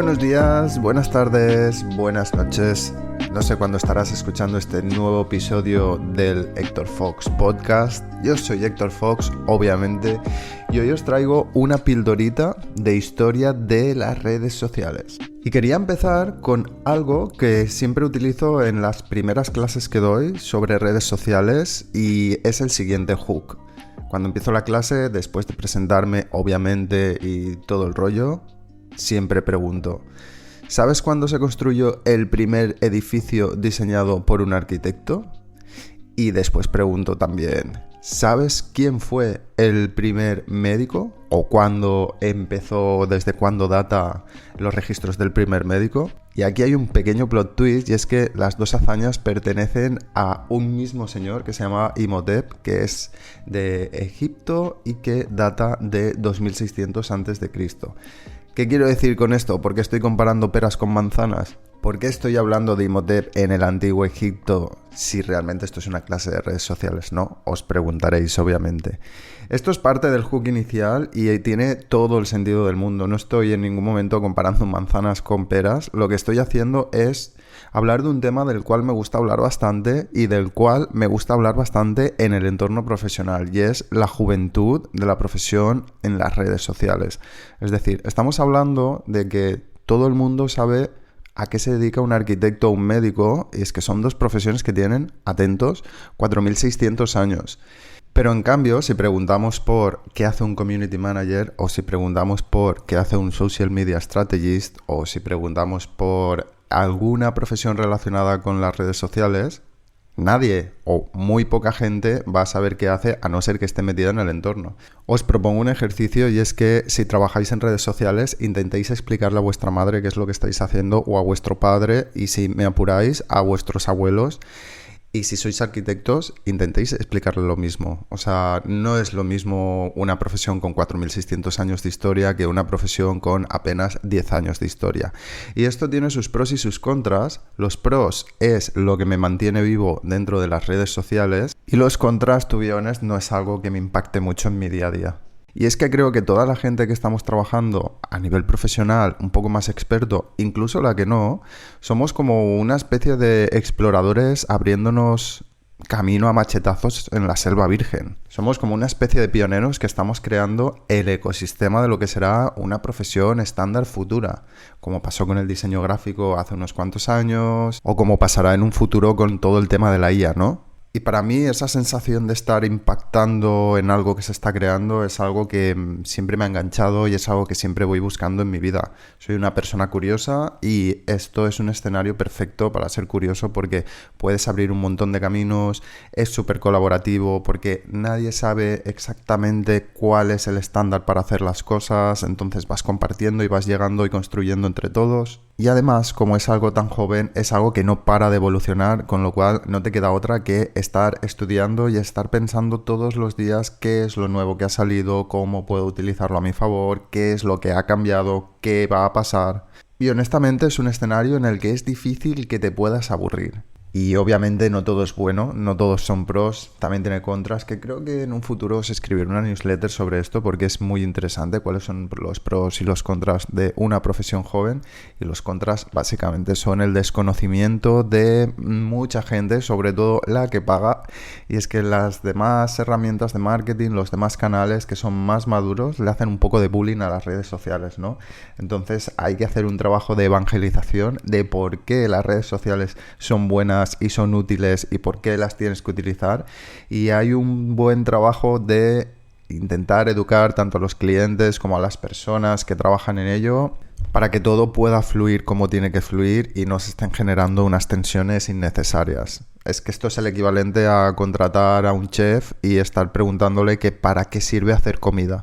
buenos días, buenas tardes, buenas noches. No sé cuándo estarás escuchando este nuevo episodio del Héctor Fox Podcast. Yo soy Héctor Fox, obviamente, y hoy os traigo una pildorita de historia de las redes sociales. Y quería empezar con algo que siempre utilizo en las primeras clases que doy sobre redes sociales y es el siguiente hook. Cuando empiezo la clase, después de presentarme, obviamente, y todo el rollo, siempre pregunto: ¿sabes cuándo se construyó el primer edificio diseñado por un arquitecto? Y después pregunto también: ¿sabes quién fue el primer médico? ¿O cuándo empezó, desde cuándo data los registros del primer médico? Y aquí hay un pequeño plot twist, y es que las dos hazañas pertenecen a un mismo señor que se llama Imhotep, que es de Egipto y que data de 2600 a.C. ¿Qué quiero decir con esto? ¿Por qué estoy comparando peras con manzanas? ¿Por qué estoy hablando de Imhotep en el antiguo Egipto si realmente esto es una clase de redes sociales? No, os preguntaréis, obviamente. Esto es parte del hook inicial y tiene todo el sentido del mundo. No estoy en ningún momento comparando manzanas con peras. Lo que estoy haciendo es hablar de un tema del cual me gusta hablar bastante y del cual me gusta hablar bastante en el entorno profesional, y es la juventud de la profesión en las redes sociales. Es decir, estamos hablando de que todo el mundo sabe a qué se dedica un arquitecto o un médico, y es que son dos profesiones que tienen, atentos, 4600 años. Pero en cambio, si preguntamos por qué hace un community manager, o si preguntamos por qué hace un social media strategist, o si preguntamos por alguna profesión relacionada con las redes sociales, nadie o muy poca gente va a saber qué hace, a no ser que esté metida en el entorno. Os propongo un ejercicio, y es que si trabajáis en redes sociales, intentéis explicarle a vuestra madre qué es lo que estáis haciendo, o a vuestro padre, y si me apuráis, a vuestros abuelos. Y si sois arquitectos, intentéis explicarle lo mismo. O sea, no es lo mismo una profesión con 4600 años de historia que una profesión con apenas 10 años de historia. Y esto tiene sus pros y sus contras. Los pros es lo que me mantiene vivo dentro de las redes sociales, y los contras, to be honest, no es algo que me impacte mucho en mi día a día. Y es que creo que toda la gente que estamos trabajando a nivel profesional, un poco más experto, incluso la que no, somos como una especie de exploradores abriéndonos camino a machetazos en la selva virgen. Somos como una especie de pioneros que estamos creando el ecosistema de lo que será una profesión estándar futura, como pasó con el diseño gráfico hace unos cuantos años, o como pasará en un futuro con todo el tema de la IA, ¿no? Y para mí esa sensación de estar impactando en algo que se está creando es algo que siempre me ha enganchado y es algo que siempre voy buscando en mi vida. Soy una persona curiosa y esto es un escenario perfecto para ser curioso, porque puedes abrir un montón de caminos, es súper colaborativo porque nadie sabe exactamente cuál es el estándar para hacer las cosas, entonces vas compartiendo y vas llegando y construyendo entre todos. Y además, como es algo tan joven, es algo que no para de evolucionar, con lo cual no te queda otra que estar estudiando y estar pensando todos los días qué es lo nuevo que ha salido, cómo puedo utilizarlo a mi favor, qué es lo que ha cambiado, qué va a pasar. Y honestamente es un escenario en el que es difícil que te puedas aburrir. Y obviamente no todo es bueno, no todos son pros, también tiene contras, que creo que en un futuro os escribiré una newsletter sobre esto porque es muy interesante cuáles son los pros y los contras de una profesión joven. Y los contras básicamente son el desconocimiento de mucha gente, sobre todo la que paga, y es que las demás herramientas de marketing, los demás canales que son más maduros, le hacen un poco de bullying a las redes sociales, ¿no? Entonces hay que hacer un trabajo de evangelización de por qué las redes sociales son buenas y son útiles y por qué las tienes que utilizar, y hay un buen trabajo de intentar educar tanto a los clientes como a las personas que trabajan en ello para que todo pueda fluir como tiene que fluir y no se estén generando unas tensiones innecesarias. Es que esto es el equivalente a contratar a un chef y estar preguntándole que para qué sirve hacer comida.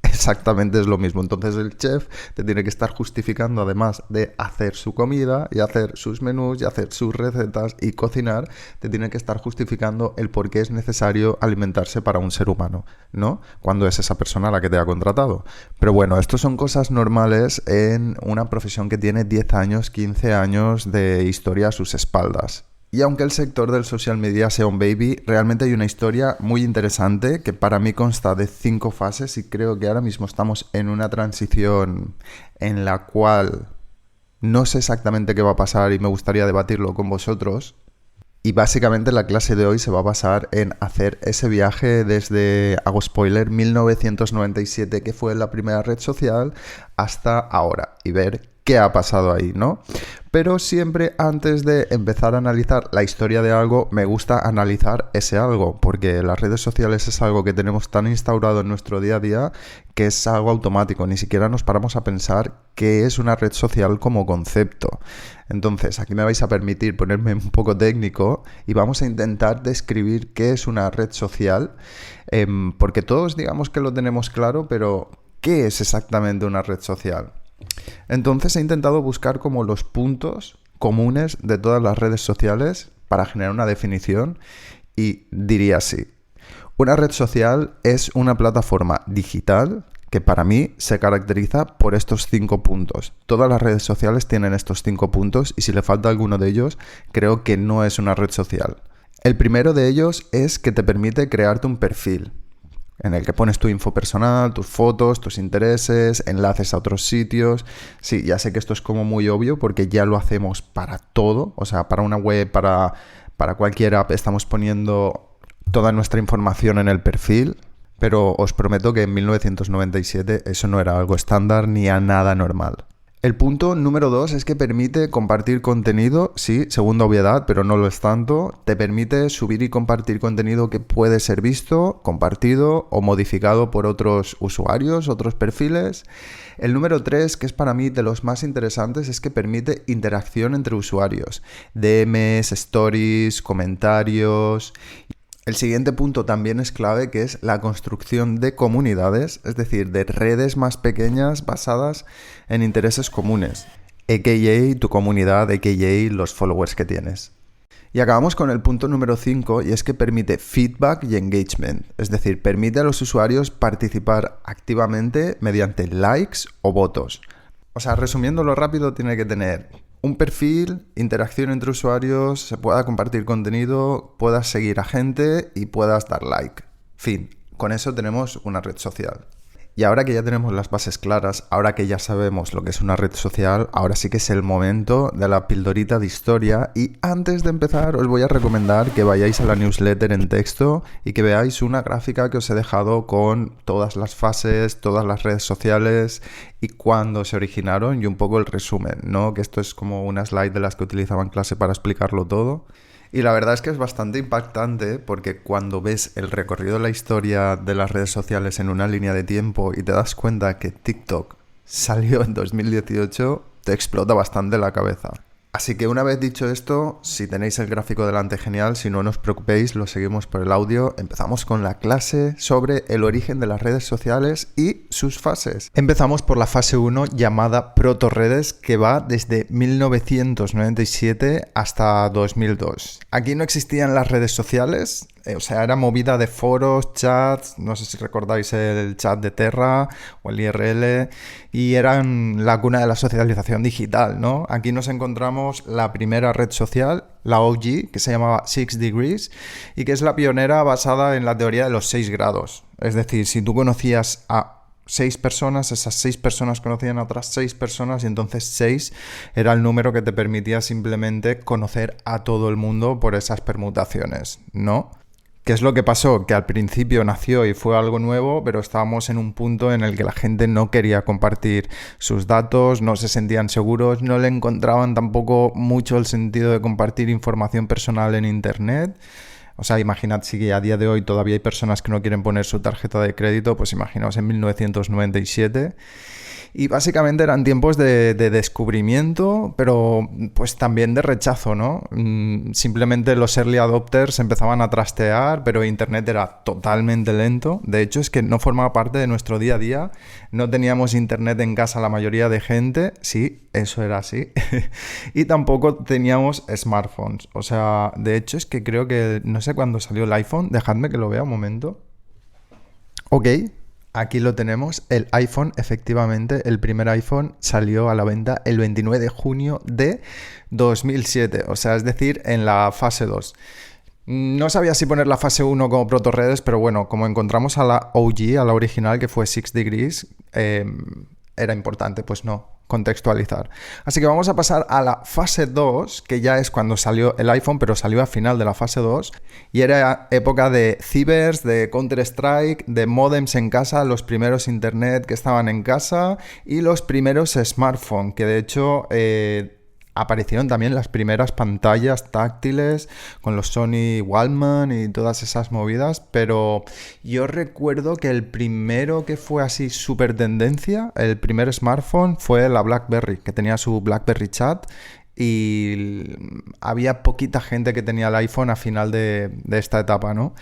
Exactamente es lo mismo. Entonces el chef te tiene que estar justificando, además de hacer su comida y hacer sus menús y hacer sus recetas y cocinar, te tiene que estar justificando el por qué es necesario alimentarse para un ser humano, ¿no? Cuando es esa persona la que te ha contratado. Pero bueno, esto son cosas normales en una profesión que tiene 10 años, 15 años de historia a sus espaldas. Y aunque el sector del social media sea un baby, realmente hay una historia muy interesante que para mí consta de 5 fases, y creo que ahora mismo estamos en una transición en la cual No sé exactamente qué va a pasar y me gustaría debatirlo con vosotros. Y básicamente la clase de hoy se va a basar en hacer ese viaje desde, hago spoiler, 1997, que fue la primera red social, hasta ahora y ver qué ha pasado ahí, ¿no? Pero siempre antes de empezar a analizar la historia de algo, me gusta analizar ese algo, porque las redes sociales es algo que tenemos tan instaurado en nuestro día a día que es algo automático, ni siquiera nos paramos a pensar qué es una red social como concepto. Entonces, aquí me vais a permitir ponerme un poco técnico y vamos a intentar describir qué es una red social, porque todos digamos que lo tenemos claro, pero ¿qué es exactamente una red social? Entonces he intentado buscar como los puntos comunes de todas las redes sociales para generar una definición y diría así. Una red social es una plataforma digital que para mí se caracteriza por estos 5 puntos. Todas las redes sociales tienen estos 5 puntos y si le falta alguno de ellos, creo que no es una red social. El primero de ellos es que te permite crearte un perfil en el que pones tu info personal, tus fotos, tus intereses, enlaces a otros sitios. Sí, ya sé que esto es como muy obvio porque ya lo hacemos para todo. O sea, para una web, para cualquier app estamos poniendo toda nuestra información en el perfil. Pero os prometo que en 1997 eso no era algo estándar ni a nada normal. El punto número 2 es que permite compartir contenido, sí, segunda obviedad, pero no lo es tanto. Te permite subir y compartir contenido que puede ser visto, compartido o modificado por otros usuarios, otros perfiles. El número 3, que es para mí de los más interesantes, es que permite interacción entre usuarios. DMs, stories, comentarios. El siguiente punto también es clave, que es la construcción de comunidades, es decir, de redes más pequeñas basadas en intereses comunes, a.k.a. tu comunidad, a.k.a. los followers que tienes. Y acabamos con el punto número 5 y es que permite feedback y engagement, es decir, permite a los usuarios participar activamente mediante likes o votos. O sea, resumiéndolo rápido, tiene que tener un perfil, interacción entre usuarios, se pueda compartir contenido, puedas seguir a gente y puedas dar like. Fin, con eso tenemos una red social. Y ahora que ya tenemos las bases claras, ahora que ya sabemos lo que es una red social, ahora sí que es el momento de la pildorita de historia. Y antes de empezar os voy a recomendar que vayáis a la newsletter en texto y que veáis una gráfica que os he dejado con todas las fases, todas las redes sociales y cuándo se originaron y un poco el resumen, ¿no? Que esto es como una slide de las que utilizaba en clase para explicarlo todo. Y la verdad es que es bastante impactante porque cuando ves el recorrido de la historia de las redes sociales en una línea de tiempo y te das cuenta que TikTok salió en 2018, te explota bastante la cabeza. Así que una vez dicho esto, si tenéis el gráfico delante, genial, si no, no os preocupéis, lo seguimos por el audio. Empezamos con la clase sobre el origen de las redes sociales y sus fases. Empezamos por la fase 1 llamada proto-redes, que va desde 1997 hasta 2002. Aquí no existían las redes sociales, o sea, era movida de foros, chats, no sé si recordáis el chat de Terra o el IRL, y eran la cuna de la socialización digital, ¿no? Aquí nos encontramos la primera red social, la OG, que se llamaba 6 Degrees, y que es la pionera basada en la teoría de los 6 grados. Es decir, si tú conocías a 6 personas, esas 6 personas conocían a otras 6 personas y entonces 6 era el número que te permitía simplemente conocer a todo el mundo por esas permutaciones, ¿no? ¿Qué es lo que pasó? Que al principio nació y fue algo nuevo, pero estábamos en un punto en el que la gente no quería compartir sus datos, no se sentían seguros, no le encontraban tampoco mucho el sentido de compartir información personal en Internet. O sea, imaginad si a día de hoy todavía hay personas que no quieren poner su tarjeta de crédito, pues imaginaos en 1997. Y básicamente eran tiempos de descubrimiento, pero pues también de rechazo, ¿no? Simplemente los early adopters empezaban a trastear, pero Internet era totalmente lento. De hecho, es que no formaba parte de nuestro día a día. No teníamos Internet en casa la mayoría de gente. Sí, eso era así. Y tampoco teníamos smartphones. O sea, de hecho es que creo que, no sé cuándo salió el iPhone. Dejadme que lo vea un momento. Ok. Aquí lo tenemos, el iPhone, efectivamente, el primer iPhone salió a la venta el 29 de junio de 2007, o sea, es decir, en la fase 2. No sabía si poner la fase 1 como proto-redes, pero bueno, como encontramos a la OG, a la original, que fue 6 Degrees, era importante, pues no, contextualizar. Así que vamos a pasar a la fase 2, que ya es cuando salió el iPhone, pero salió al final de la fase 2, y era época de cibers, de Counter-Strike, de módems en casa, los primeros internet que estaban en casa y los primeros smartphones, que de hecho aparecieron también las primeras pantallas táctiles con los Sony Walkman y todas esas movidas, pero yo recuerdo que el primero que fue así súper tendencia, el primer smartphone, fue la BlackBerry, que tenía su BlackBerry Chat, y había poquita gente que tenía el iPhone a final de esta etapa, ¿no?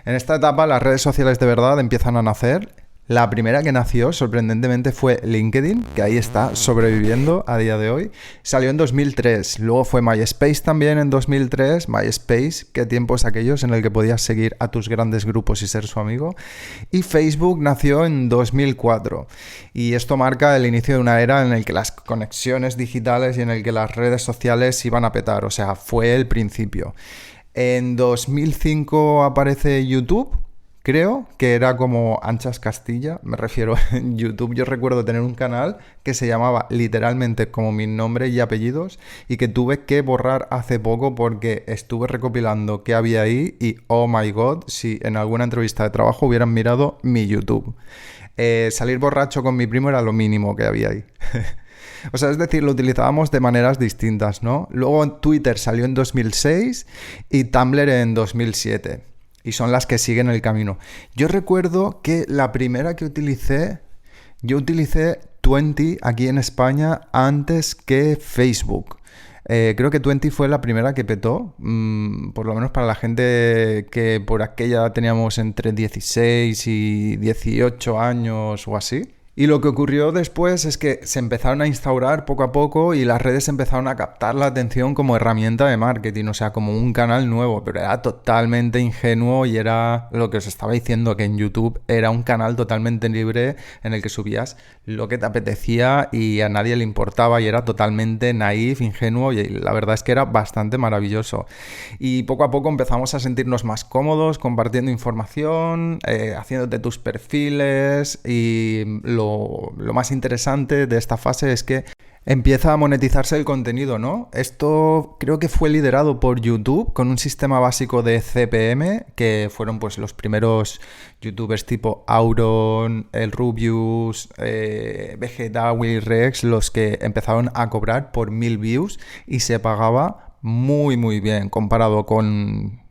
En esta etapa las redes sociales de verdad empiezan a nacer. La primera que nació, sorprendentemente, fue LinkedIn, que ahí está sobreviviendo a día de hoy. Salió en 2003. Luego fue MySpace también en 2003. MySpace, qué tiempos aquellos en el que podías seguir a tus grandes grupos y ser su amigo. Y Facebook nació en 2004. Y esto marca el inicio de una era en el que las conexiones digitales y en el que las redes sociales iban a petar. O sea, fue el principio. En 2005 aparece YouTube. Creo que era como Anchas Castilla, me refiero en YouTube. Yo recuerdo tener un canal que se llamaba literalmente como mi nombre y apellidos y que tuve que borrar hace poco porque estuve recopilando qué había ahí y oh my god, si en alguna entrevista de trabajo hubieran mirado mi YouTube. Salir borracho con mi primo era lo mínimo que había ahí. O sea, es decir, lo utilizábamos de maneras distintas, ¿no? Luego Twitter salió en 2006 y Tumblr en 2007. Y son las que siguen el camino. Yo recuerdo que la primera que yo utilicé Twenty aquí en España antes que Facebook. Creo que Twenty fue la primera que petó, por lo menos para la gente que por aquella teníamos entre 16 y 18 años o así. Y lo que ocurrió después es que se empezaron a instaurar poco a poco y las redes empezaron a captar la atención como herramienta de marketing, o sea, como un canal nuevo, pero era totalmente ingenuo y era lo que os estaba diciendo, que en YouTube era un canal totalmente libre en el que subías lo que te apetecía y a nadie le importaba y era totalmente naif, ingenuo y la verdad es que era bastante maravilloso. Y poco a poco empezamos a sentirnos más cómodos compartiendo información, haciéndote tus perfiles y lo más interesante de esta fase es que empieza a monetizarse el contenido, ¿no? Esto creo que fue liderado por YouTube con un sistema básico de CPM, que fueron pues los primeros youtubers tipo Auron, el Rubius, Vegeta, Willy Rex, los que empezaron a cobrar por 1000 views y se pagaba muy muy bien comparado con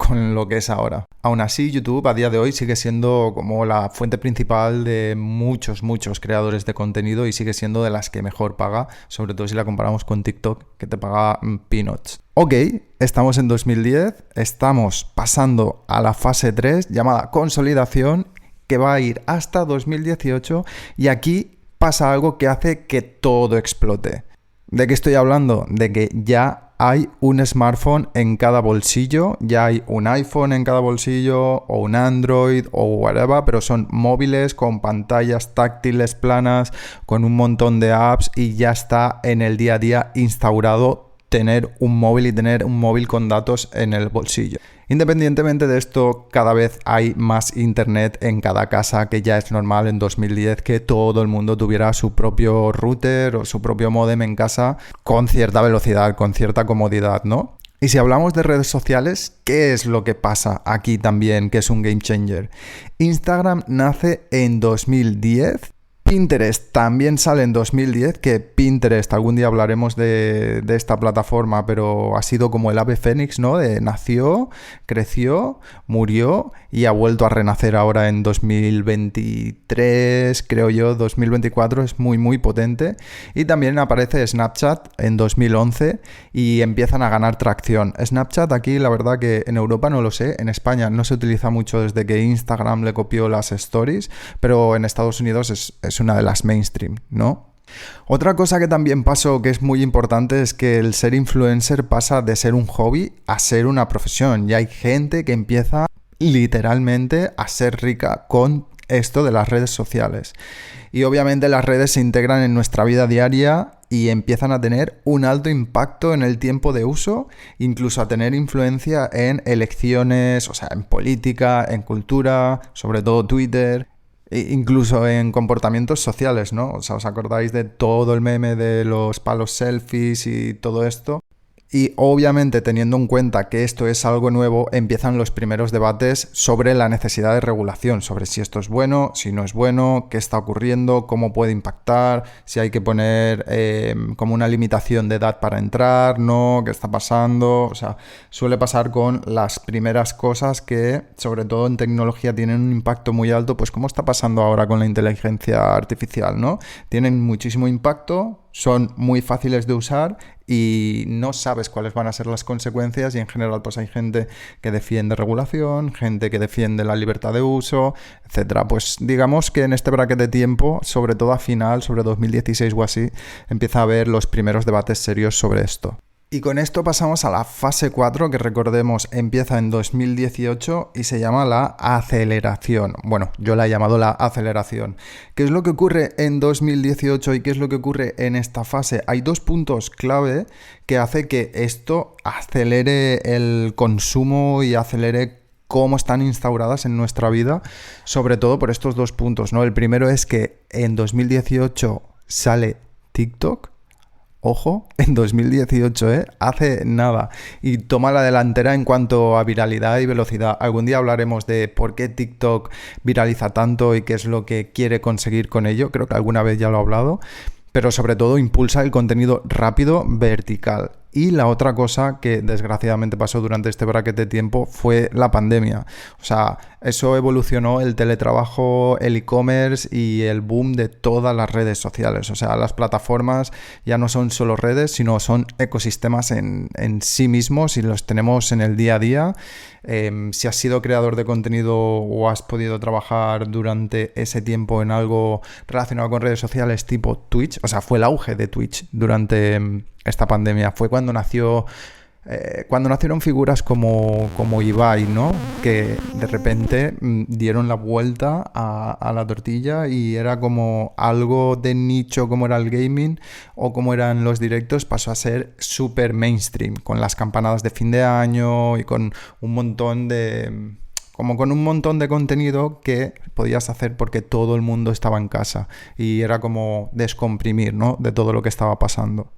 lo que es ahora. Aún así, YouTube a día de hoy sigue siendo como la fuente principal de muchos creadores de contenido y sigue siendo de las que mejor paga, sobre todo si la comparamos con TikTok, que te paga peanuts. Ok, estamos en 2010, estamos pasando a la fase 3 llamada consolidación, que va a ir hasta 2018 y aquí pasa algo que hace que todo explote. ¿De qué estoy hablando? De que ya hay un smartphone en cada bolsillo, ya hay un iPhone en cada bolsillo o un Android o whatever, pero son móviles con pantallas táctiles planas, con un montón de apps y ya está en el día a día instaurado tener un móvil y tener un móvil con datos en el bolsillo. Independientemente de esto, cada vez hay más internet en cada casa, que ya es normal en 2010 que todo el mundo tuviera su propio router o su propio módem en casa con cierta velocidad, con cierta comodidad, ¿no? Y si hablamos de redes sociales, ¿qué es lo que pasa aquí también, que es un game changer? Instagram nace en 2010. Pinterest también sale en 2010, que Pinterest, algún día hablaremos de esta plataforma, pero ha sido como el ave fénix, ¿no? Nació, creció, murió y ha vuelto a renacer ahora en 2023, creo yo, 2024, es muy potente. Y también aparece Snapchat en 2011 y empiezan a ganar tracción. Snapchat aquí, la verdad que en Europa no lo sé, en España no se utiliza mucho desde que Instagram le copió las stories, pero en Estados Unidos es una de las mainstream, ¿no? Otra cosa que también pasó que es muy importante es que el ser influencer pasa de ser un hobby a ser una profesión y hay gente que empieza literalmente a ser rica con esto de las redes sociales. Y obviamente las redes se integran en nuestra vida diaria y empiezan a tener un alto impacto en el tiempo de uso, incluso a tener influencia en elecciones, o sea, en política, en cultura, sobre todo Twitter. Incluso en comportamientos sociales, ¿no? O sea, ¿os acordáis de todo el meme de los palos selfies y todo esto? Y obviamente, teniendo en cuenta que esto es algo nuevo, empiezan los primeros debates sobre la necesidad de regulación, sobre si esto es bueno, si no es bueno, qué está ocurriendo, cómo puede impactar, si hay que poner como una limitación de edad para entrar, no, qué está pasando. O sea, suele pasar con las primeras cosas que, sobre todo en tecnología, tienen un impacto muy alto, pues como está pasando ahora con la inteligencia artificial, ¿no? Tienen muchísimo impacto, son muy fáciles de usar y no sabes cuáles van a ser las consecuencias, y en general pues hay gente que defiende regulación, gente que defiende la libertad de uso, etcétera. Pues digamos que en este bracket de tiempo, sobre todo a final, sobre 2016 o así, empieza a haber los primeros debates serios sobre esto. Y con esto pasamos a la fase 4, que recordemos empieza en 2018 y se llama la aceleración. Bueno, yo la he llamado la aceleración. ¿Qué es lo que ocurre en 2018 y qué es lo que ocurre en esta fase? Hay dos puntos clave que hace que esto acelere el consumo y acelere cómo están instauradas en nuestra vida, sobre todo por estos dos puntos, ¿no? El primero es que en 2018 sale TikTok. Ojo, en 2018, hace nada, y toma la delantera en cuanto a viralidad y velocidad. Algún día hablaremos de por qué TikTok viraliza tanto y qué es lo que quiere conseguir con ello. Creo que alguna vez ya lo he hablado, pero sobre todo impulsa el contenido rápido, vertical. Y la otra cosa que desgraciadamente pasó durante este bracket de tiempo fue la pandemia. O sea, eso evolucionó el teletrabajo, el e-commerce y el boom de todas las redes sociales. O sea, las plataformas ya no son solo redes, sino son ecosistemas en sí mismos y los tenemos en el día a día. Si has sido creador de contenido o has podido trabajar durante ese tiempo en algo relacionado con redes sociales tipo Twitch, o sea, fue el auge de Twitch durante esta pandemia. Fue cuando nacieron figuras como Ibai, ¿no? Que de repente dieron la vuelta a la tortilla y era como algo de nicho, como era el gaming o como eran los directos, pasó a ser súper mainstream, con las campanadas de fin de año y con un montón de contenido que podías hacer porque todo el mundo estaba en casa y era como descomprimir, ¿no? De todo lo que estaba pasando.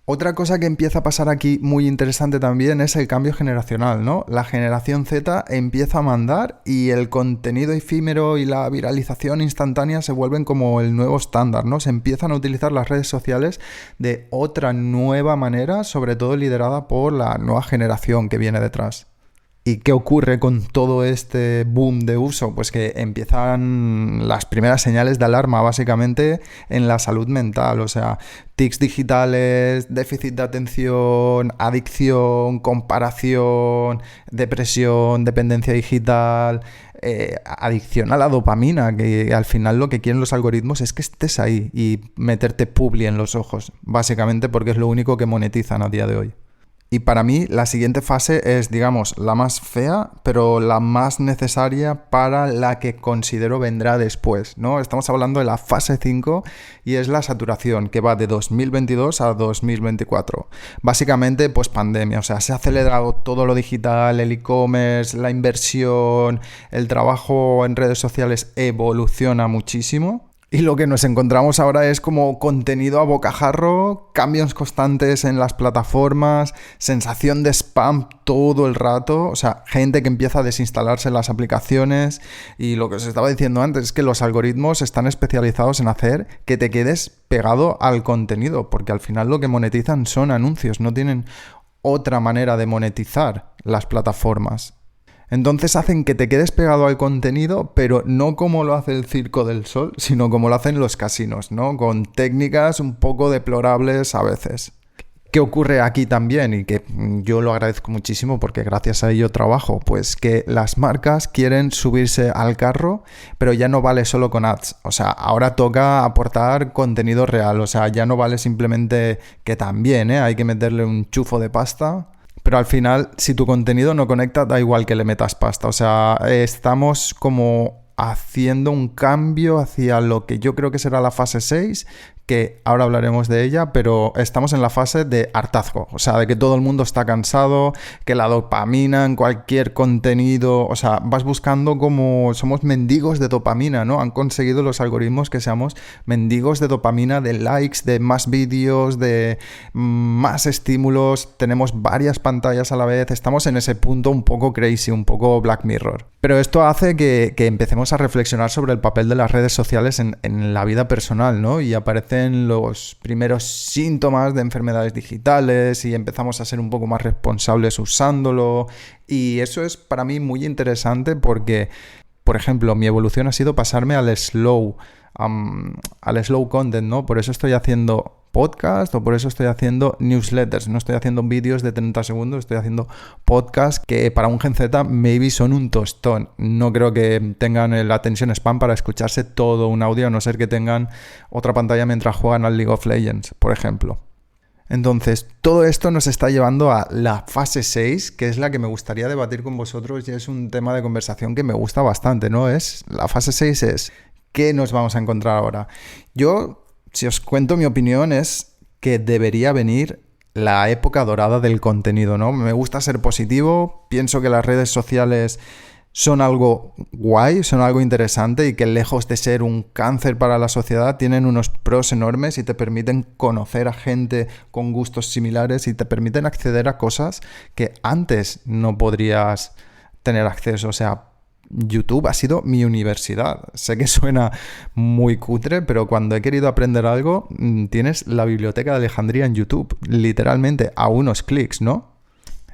Otra cosa que empieza a pasar aquí muy interesante también es el cambio generacional, ¿no? La generación Z empieza a mandar y el contenido efímero y la viralización instantánea se vuelven como el nuevo estándar, ¿no? Se empiezan a utilizar las redes sociales de otra nueva manera, sobre todo liderada por la nueva generación que viene detrás. ¿Y qué ocurre con todo este boom de uso? Pues que empiezan las primeras señales de alarma básicamente en la salud mental, o sea, tics digitales, déficit de atención, adicción, comparación, depresión, dependencia digital, adicción a la dopamina, que al final lo que quieren los algoritmos es que estés ahí y meterte publi en los ojos, básicamente porque es lo único que monetizan a día de hoy. Y para mí la siguiente fase es, digamos, la más fea, pero la más necesaria para la que considero vendrá después, ¿no? Estamos hablando de la fase 5 y es la saturación, que va de 2022 a 2024. Básicamente, pues pandemia, o sea, se ha acelerado todo lo digital, el e-commerce, la inversión, el trabajo en redes sociales evoluciona muchísimo. Y lo que nos encontramos ahora es como contenido a bocajarro, cambios constantes en las plataformas, sensación de spam todo el rato, o sea, gente que empieza a desinstalarse las aplicaciones, y lo que os estaba diciendo antes es que los algoritmos están especializados en hacer que te quedes pegado al contenido, porque al final lo que monetizan son anuncios, no tienen otra manera de monetizar las plataformas. Entonces hacen que te quedes pegado al contenido, pero no como lo hace el Circo del Sol, sino como lo hacen los casinos, ¿no? Con técnicas un poco deplorables a veces. ¿Qué ocurre aquí también? Y que yo lo agradezco muchísimo porque gracias a ello trabajo. Pues que las marcas quieren subirse al carro, pero ya no vale solo con ads. O sea, ahora toca aportar contenido real. O sea, ya no vale simplemente que también, hay que meterle un chufo de pasta. Pero al final, si tu contenido no conecta, da igual que le metas pasta. O sea, estamos como haciendo un cambio hacia lo que yo creo que será la fase 6, que ahora hablaremos de ella, pero estamos en la fase de hartazgo, o sea, de que todo el mundo está cansado, que la dopamina en cualquier contenido, o sea, vas buscando como somos mendigos de dopamina, ¿no? Han conseguido los algoritmos que seamos mendigos de dopamina, de likes, de más vídeos, de más estímulos, tenemos varias pantallas a la vez, estamos en ese punto un poco crazy, un poco Black Mirror. Pero esto hace que empecemos a reflexionar sobre el papel de las redes sociales en la vida personal, ¿no? Y aparecen los primeros síntomas de enfermedades digitales y empezamos a ser un poco más responsables usándolo. Y eso es para mí muy interesante porque, por ejemplo, mi evolución ha sido pasarme al slow content, ¿no? Por eso estoy haciendo podcast o por eso estoy haciendo newsletters. No estoy haciendo vídeos de 30 segundos, estoy haciendo podcasts que para un Gen Z maybe son un tostón. No creo que tengan el attention span para escucharse todo un audio, a no ser que tengan otra pantalla mientras juegan al League of Legends, por ejemplo. Entonces, todo esto nos está llevando a la fase 6, que es la que me gustaría debatir con vosotros y es un tema de conversación que me gusta bastante, ¿no? La fase 6 es ¿qué nos vamos a encontrar ahora? Yo, si os cuento mi opinión, es que debería venir la época dorada del contenido, ¿no? Me gusta ser positivo, pienso que las redes sociales son algo guay, son algo interesante y que lejos de ser un cáncer para la sociedad tienen unos pros enormes y te permiten conocer a gente con gustos similares y te permiten acceder a cosas que antes no podrías tener acceso, o sea, YouTube ha sido mi universidad. Sé que suena muy cutre, pero cuando he querido aprender algo, tienes la Biblioteca de Alejandría en YouTube, literalmente a unos clics, ¿no?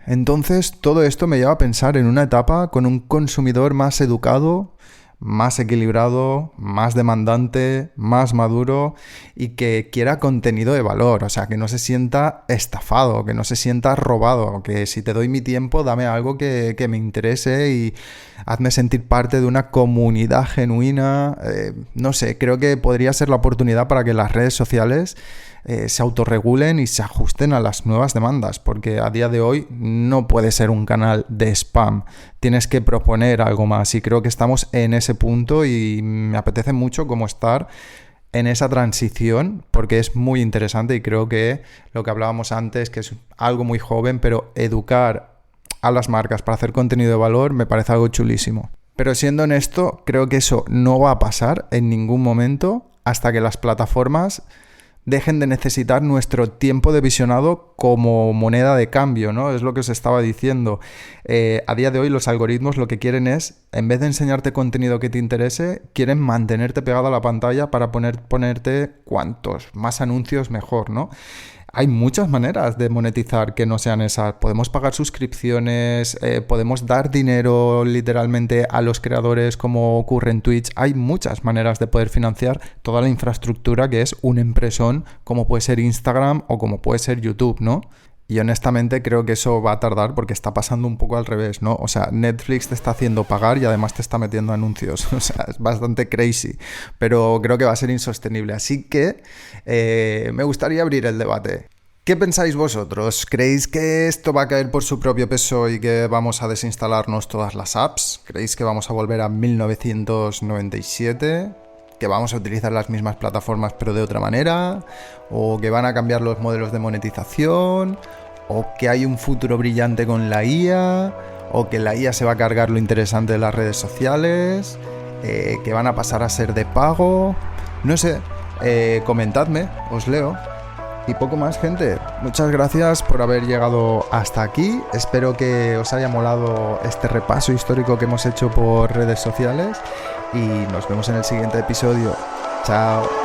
Entonces, todo esto me lleva a pensar en una etapa con un consumidor más educado, más equilibrado, más demandante, más maduro y que quiera contenido de valor, o sea, que no se sienta estafado, que no se sienta robado, que si te doy mi tiempo, dame algo que me interese y hazme sentir parte de una comunidad genuina. No sé, creo que podría ser la oportunidad para que las redes sociales se autorregulen y se ajusten a las nuevas demandas, porque a día de hoy no puede ser un canal de spam, tienes que proponer algo más y creo que estamos en ese punto y me apetece mucho como estar en esa transición porque es muy interesante y creo que lo que hablábamos antes, que es algo muy joven, pero educar a las marcas para hacer contenido de valor me parece algo chulísimo. Pero siendo honesto, creo que eso no va a pasar en ningún momento hasta que las plataformas dejen de necesitar nuestro tiempo de visionado como moneda de cambio, ¿no? Es lo que os estaba diciendo. A día de hoy los algoritmos lo que quieren es, en vez de enseñarte contenido que te interese, quieren mantenerte pegado a la pantalla para ponerte cuantos más anuncios mejor, ¿no? Hay muchas maneras de monetizar que no sean esas. Podemos pagar suscripciones, podemos dar dinero literalmente a los creadores como ocurre en Twitch. Hay muchas maneras de poder financiar toda la infraestructura que es un empresón como puede ser Instagram o como puede ser YouTube, ¿no? Y honestamente creo que eso va a tardar porque está pasando un poco al revés, ¿no? O sea, Netflix te está haciendo pagar y además te está metiendo anuncios. O sea, es bastante crazy, pero creo que va a ser insostenible. Así que me gustaría abrir el debate. ¿Qué pensáis vosotros? ¿Creéis que esto va a caer por su propio peso y que vamos a desinstalarnos todas las apps? ¿Creéis que vamos a volver a 1997? ¿Que vamos a utilizar las mismas plataformas pero de otra manera? ¿O que van a cambiar los modelos de monetización? ¿O que hay un futuro brillante con la IA? ¿O que la IA se va a cargar lo interesante de las redes sociales? ¿Que van a pasar a ser de pago? No sé, comentadme, os leo. Y poco más, gente. Muchas gracias por haber llegado hasta aquí. Espero que os haya molado este repaso histórico que hemos hecho por redes sociales. Y nos vemos en el siguiente episodio. Chao.